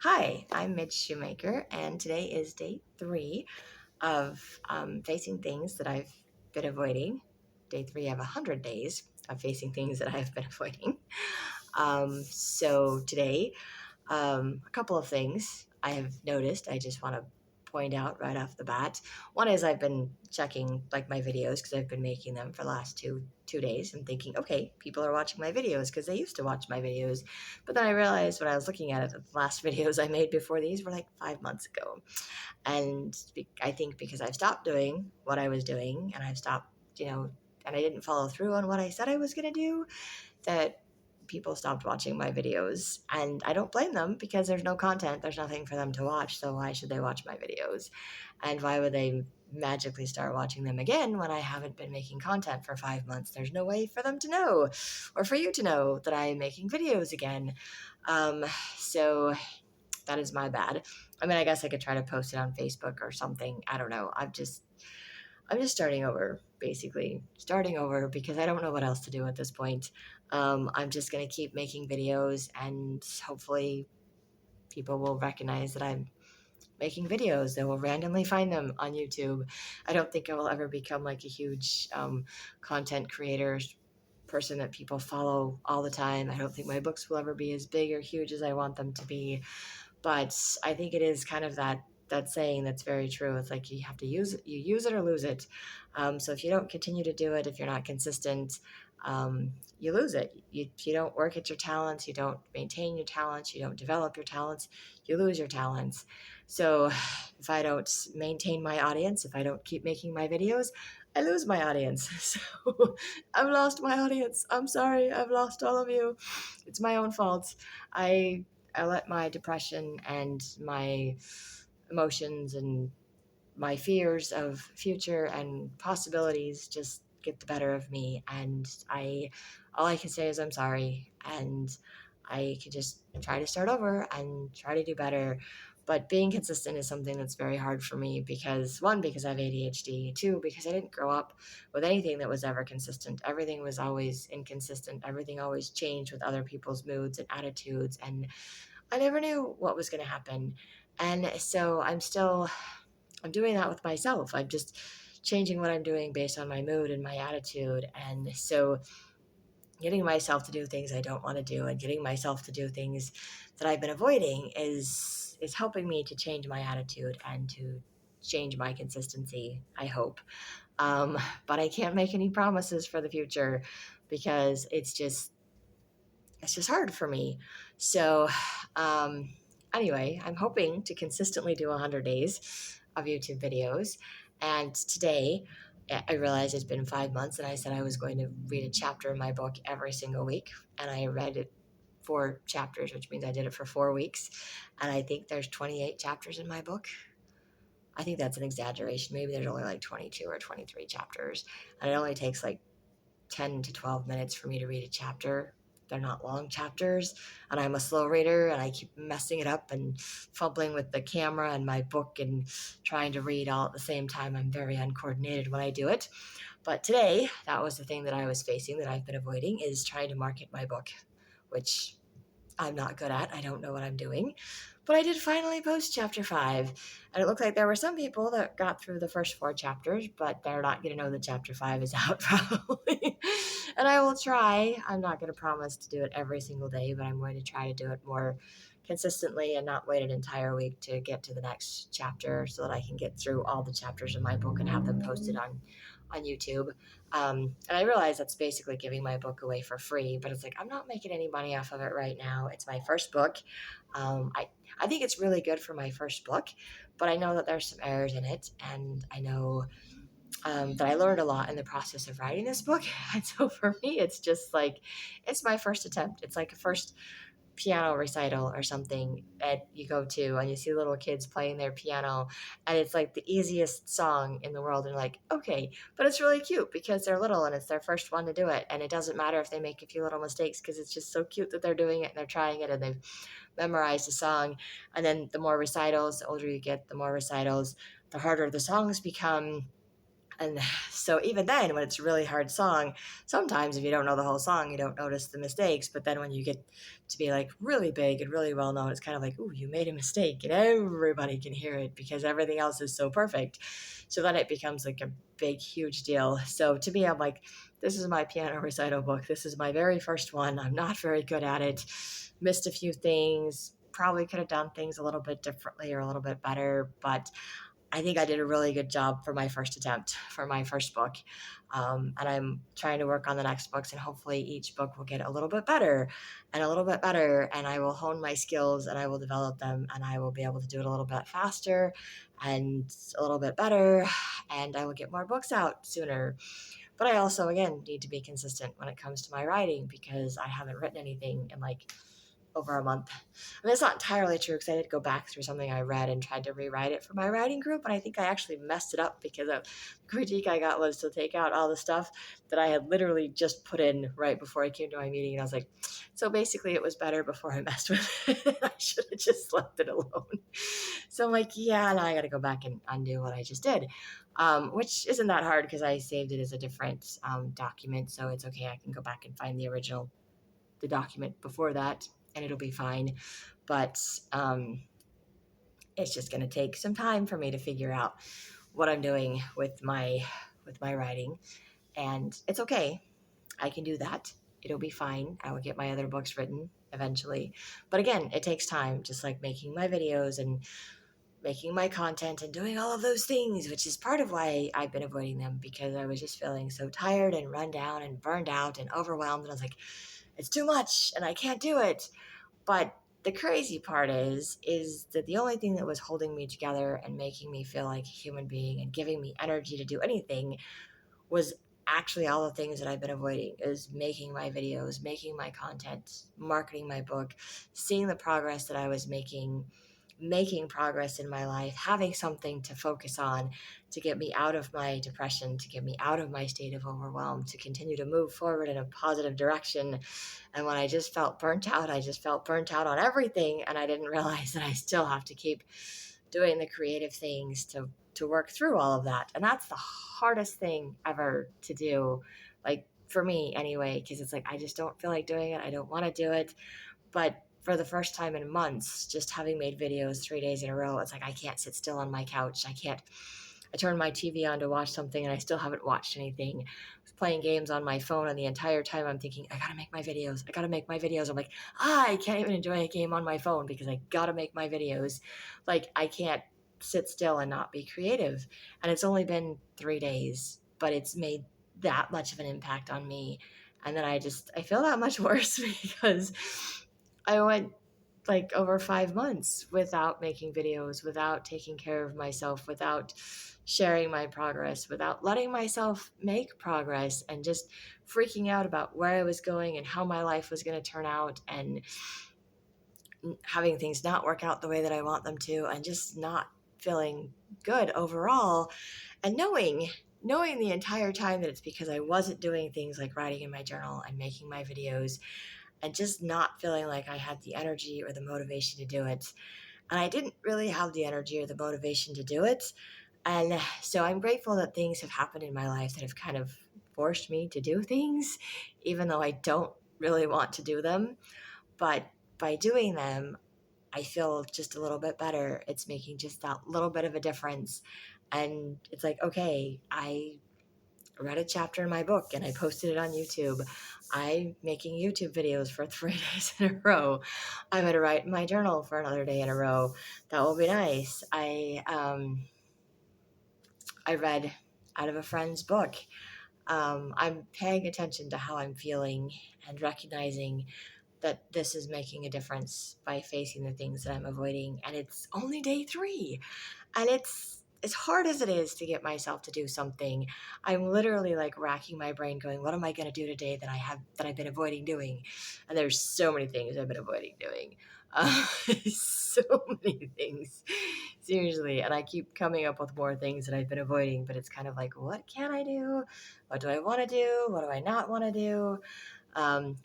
Hi, I'm Midge Shoemaker, and today is day 3 of facing things that I've been avoiding. Day 3 of 100 days of facing things that I've been avoiding. So today, a couple of things I have noticed I just want to point out right off the bat. One is I've been checking like my videos because I've been making them for the last two days and thinking, okay, people are watching my videos because they used to watch my videos. But then I realized when I was looking at it, that the last videos I made before these were like 5 months ago. And I think because I've stopped doing what I was doing and I've stopped, and I didn't follow through on what I said I was going to do, that people stopped watching my videos. And I don't blame them because there's no content, there's nothing for them to watch. So why should they watch my videos? And why would they magically start watching them again when I haven't been making content for 5 months? There's no way for them to know or for you to know that I am making videos again. Um, so that is my bad. I mean, I guess I could try to post it on Facebook or something. I don't know. I'm just starting over, basically. Starting over because I don't know what else to do at this point. I'm just going to keep making videos and hopefully people will recognize that I'm making videos. They will randomly find them on YouTube. I don't think I will ever become like a huge content creator person that people follow all the time. I don't think my books will ever be as big or huge as I want them to be. But I think it is kind of that saying that's very true. It's like you have to use it or lose it. So if you don't continue to do it, if you're not consistent, you lose it. If you don't work at your talents, you don't maintain your talents, you don't develop your talents, you lose your talents. So if I don't maintain my audience, if I don't keep making my videos, I lose my audience. So I've lost my audience. I'm sorry. I've lost all of you. It's my own fault. I I let my depression and my emotions and my fears of future and possibilities just get the better of me. And all I can say is I'm sorry. And I can just try to start over and try to do better. But being consistent is something that's very hard for me because one, because I have ADHD, two, because I didn't grow up with anything that was ever consistent. Everything was always inconsistent. Everything always changed with other people's moods and attitudes. And I never knew what was going to happen. And so I'm doing that with myself. I'm just changing what I'm doing based on my mood and my attitude. And so getting myself to do things I don't want to do and getting myself to do things that I've been avoiding is helping me to change my attitude and to change my consistency, I hope. But I can't make any promises for the future because it's just hard for me. So, um, anyway, I'm hoping to consistently do 100 days of YouTube videos. And today, I realized it's been 5 months, and I said I was going to read a chapter in my book every single week. And I read it 4 chapters, which means I did it for 4 weeks. And I think there's 28 chapters in my book. I think that's an exaggeration. Maybe there's only like 22 or 23 chapters. And it only takes like 10 to 12 minutes for me to read a chapter. They're not long chapters, and I'm a slow reader, and I keep messing it up and fumbling with the camera and my book and trying to read all at the same time. I'm very uncoordinated when I do it. But today, that was the thing that I was facing that I've been avoiding is trying to market my book, which I'm not good at. I don't know what I'm doing. But I did finally post chapter 5. And it looked like there were some people that got through the first 4 chapters, but they're not going to know that chapter 5 is out probably. And I will try. I'm not going to promise to do it every single day, but I'm going to try to do it more consistently and not wait an entire week to get to the next chapter so that I can get through all the chapters in my book and have them posted on YouTube. And I realize that's basically giving my book away for free, but it's like I'm not making any money off of it right now. It's my first book. I think it's really good for my first book, but I know that there's some errors in it, and I know that I learned a lot in the process of writing this book. And so for me, it's just like it's my first attempt. It's like a first piano recital or something that you go to and you see little kids playing their piano and it's like the easiest song in the world and you're like okay, but it's really cute because they're little and it's their first one to do it, and it doesn't matter if they make a few little mistakes because it's just so cute that they're doing it and they're trying it and they've memorized the song. And then the more recitals, the older you get, the more recitals, the harder the songs become. And so even then, when it's a really hard song, sometimes if you don't know the whole song, you don't notice the mistakes. But then when you get to be like really big and really well known, it's kind of like, ooh, you made a mistake and everybody can hear it because everything else is so perfect. So then it becomes like a big, huge deal. So to me, I'm like, this is my piano recital book. This is my very first one. I'm not very good at it. Missed a few things. Probably could have done things a little bit differently or a little bit better, but I think I did a really good job for my first attempt for my first book. And I'm trying to work on the next books, and hopefully each book will get a little bit better and a little bit better. And I will hone my skills and I will develop them, and I will be able to do it a little bit faster and a little bit better. And I will get more books out sooner. But I also, again, need to be consistent when it comes to my writing because I haven't written anything in like over a month. I mean, it's not entirely true because I did go back through something I read and tried to rewrite it for my writing group, and I think I actually messed it up because the critique I got was to take out all the stuff that I had literally just put in right before I came to my meeting, and I was like, so basically it was better before I messed with it. I should have just left it alone. So I'm like, yeah, now I got to go back and undo what I just did. Which isn't that hard because I saved it as a different document, so it's okay. I can go back and find the document before that, and it'll be fine. But it's just going to take some time for me to figure out what I'm doing with my writing, and it's okay. I can do that. It'll be fine. I will get my other books written eventually. But again, it takes time, just like making my videos and making my content and doing all of those things, which is part of why I've been avoiding them because I was just feeling so tired and run down and burned out and overwhelmed. And I was like, it's too much and I can't do it. But the crazy part is that the only thing that was holding me together and making me feel like a human being and giving me energy to do anything was actually all the things that I've been avoiding is making my videos, making my content, marketing my book, seeing the progress that I was making progress in my life, having something to focus on to get me out of my depression, to get me out of my state of overwhelm, to continue to move forward in a positive direction. And when I just felt burnt out, I just felt burnt out on everything. And I didn't realize that I still have to keep doing the creative things to work through all of that. And that's the hardest thing ever to do, like for me anyway, because it's like I just don't feel like doing it. I don't want to do it. But for the first time in months, just having made videos 3 days in a row, it's like I can't sit still on my couch. I turned my TV on to watch something and I still haven't watched anything. I was playing games on my phone, and the entire time I'm thinking, I gotta make my videos. I gotta make my videos. I'm like, I can't even enjoy a game on my phone because I gotta make my videos. Like, I can't sit still and not be creative. And it's only been 3 days, but it's made that much of an impact on me. And then I feel that much worse because I went like over 5 months without making videos, without taking care of myself, without sharing my progress, without letting myself make progress, and just freaking out about where I was going and how my life was going to turn out, and having things not work out the way that I want them to, and just not feeling good overall. And knowing the entire time that it's because I wasn't doing things like writing in my journal and making my videos, and just not feeling like I had the energy or the motivation to do it. And I didn't really have the energy or the motivation to do it. And so I'm grateful that things have happened in my life that have kind of forced me to do things, even though I don't really want to do them. But by doing them, I feel just a little bit better. It's making just that little bit of a difference. And it's like, okay, I read a chapter in my book and I posted it on YouTube. I'm making YouTube videos for 3 days in a row. I'm going to write in my journal for another day in a row. That will be nice. I read out of a friend's book. I'm paying attention to how I'm feeling and recognizing that this is making a difference by facing the things that I'm avoiding. And it's only day 3. And it's as hard as it is to get myself to do something, I'm literally like racking my brain going, what am I going to do today that I've been avoiding doing? And there's so many things I've been avoiding doing. Uh, so many things, seriously. And I keep coming up with more things that I've been avoiding, but it's kind of like, what can I do? What do I want to do? What do I not want to do?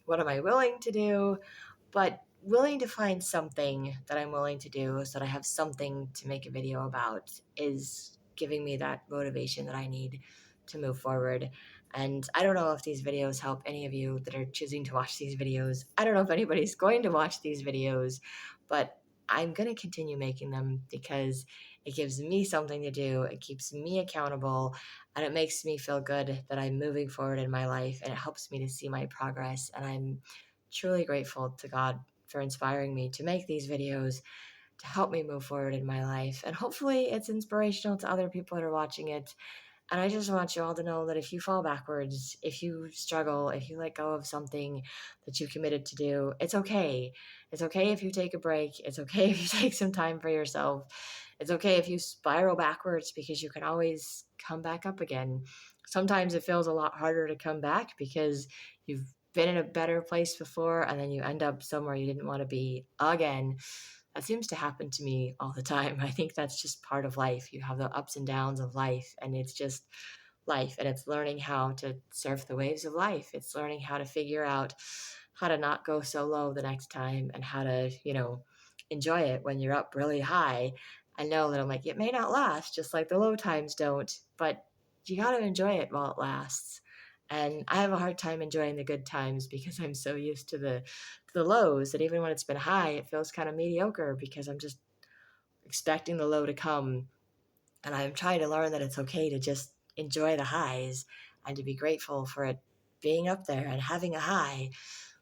What am I willing to do? But willing to find something that I'm willing to do so that I have something to make a video about is giving me that motivation that I need to move forward. And I don't know if these videos help any of you that are choosing to watch these videos. I don't know if anybody's going to watch these videos, but I'm going to continue making them because it gives me something to do. It keeps me accountable and it makes me feel good that I'm moving forward in my life and it helps me to see my progress. And I'm truly grateful to God for inspiring me to make these videos to help me move forward in my life. And hopefully it's inspirational to other people that are watching it. And I just want you all to know that if you fall backwards, if you struggle, if you let go of something that you committed to do, it's okay. It's okay if you take a break. It's okay if you take some time for yourself. It's okay if you spiral backwards because you can always come back up again. Sometimes it feels a lot harder to come back because you've been in a better place before and then you end up somewhere you didn't want to be again. That seems to happen to me all the time. I think that's just part of life. You have the ups and downs of life, and it's just life. And it's learning how to surf the waves of life. It's learning how to figure out how to not go so low the next time and how to, enjoy it when you're up really high. I know that I'm like, it may not last, just like the low times don't, but you got to enjoy it while it lasts. And I have a hard time enjoying the good times because I'm so used to the lows that even when it's been high, it feels kind of mediocre because I'm just expecting the low to come. And I'm trying to learn that it's okay to just enjoy the highs and to be grateful for it being up there and having a high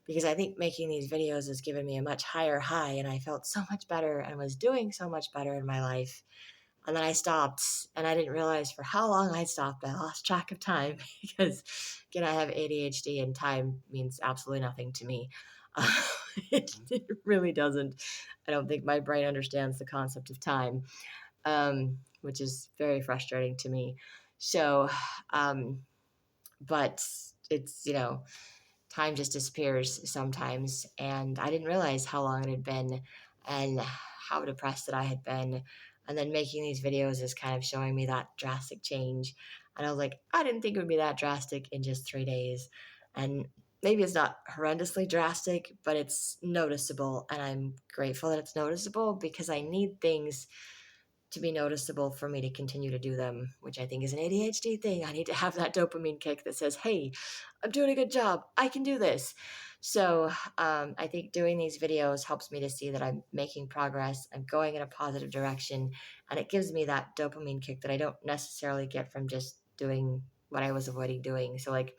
because I think making these videos has given me a much higher high and I felt so much better and was doing so much better in my life. And then I stopped and I didn't realize for how long I stopped. I lost track of time because, again, I have ADHD and time means absolutely nothing to me. Uh, it really doesn't. I don't think my brain understands the concept of time, which is very frustrating to me. So, um, but it's, time just disappears sometimes. And I didn't realize how long it had been and how depressed that I had been. And then making these videos is kind of showing me that drastic change. And I was like, I didn't think it would be that drastic in just 3 days. And maybe it's not horrendously drastic, but it's noticeable. And I'm grateful that it's noticeable because I need things to be noticeable for me to continue to do them, which I think is an ADHD thing. I need to have that dopamine kick that says, hey, I'm doing a good job. I can do this. So I think doing these videos helps me to see that I'm making progress. I'm going in a positive direction. And it gives me that dopamine kick that I don't necessarily get from just doing what I was avoiding doing. So, like,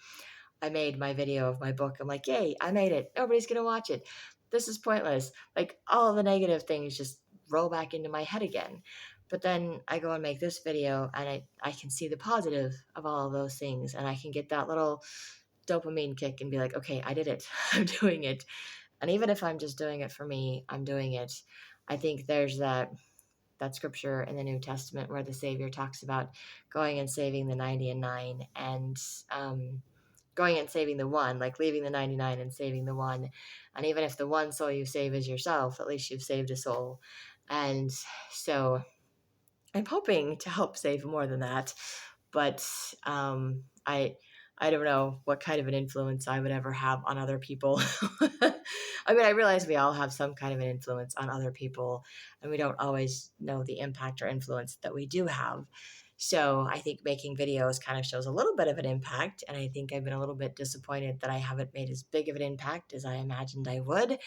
I made my video of my book. I'm like, yay, I made it. Nobody's going to watch it. This is pointless. Like, all of the negative things just roll back into my head again. But then I go and make this video and I can see the positive of all of those things. And I can get that little dopamine kick and be like, okay, I did it. I'm doing it. And even if I'm just doing it for me, I'm doing it. I think there's that scripture in the New Testament where the Savior talks about going and saving the 90 and 9 and going and saving the one, like leaving the 99 and saving the one. And even if the one soul you save is yourself, at least you've saved a soul. And so I'm hoping to help save more than that. But I don't know what kind of an influence I would ever have on other people. I mean, I realize we all have some kind of an influence on other people, and we don't always know the impact or influence that we do have. So I think making videos kind of shows a little bit of an impact, and I think I've been a little bit disappointed that I haven't made as big of an impact as I imagined I would.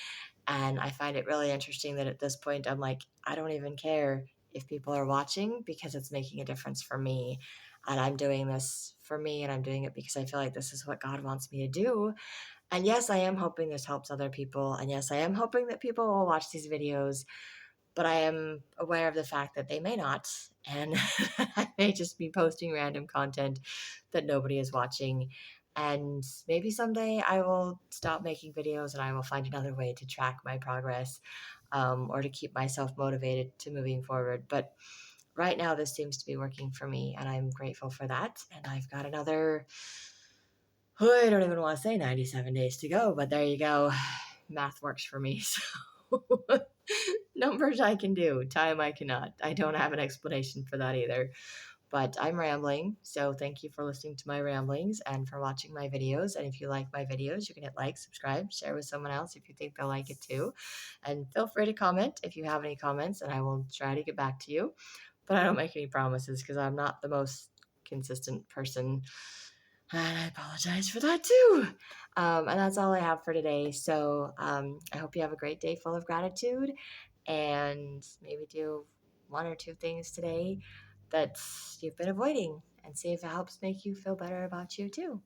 And I find it really interesting that at this point, I'm like, I don't even care if people are watching because it's making a difference for me. And I'm doing this for me and I'm doing it because I feel like this is what God wants me to do. And yes, I am hoping this helps other people. And yes, I am hoping that people will watch these videos, but I am aware of the fact that they may not. And I may just be posting random content that nobody is watching. And maybe someday I will stop making videos and I will find another way to track my progress or to keep myself motivated to moving forward. But right now, this seems to be working for me, and I'm grateful for that. And I've got another, oh, I don't even want to say 97 days to go, but there you go. Math works for me. So numbers I can do, time I cannot. I don't have an explanation for that either. But I'm rambling, so thank you for listening to my ramblings and for watching my videos. And if you like my videos, you can hit like, subscribe, share with someone else if you think they'll like it too. And feel free to comment if you have any comments, and I will try to get back to you. But I don't make any promises because I'm not the most consistent person. And I apologize for that too. And that's all I have for today. So I hope you have a great day full of gratitude and maybe do one or two things today that you've been avoiding and see if it helps make you feel better about you too.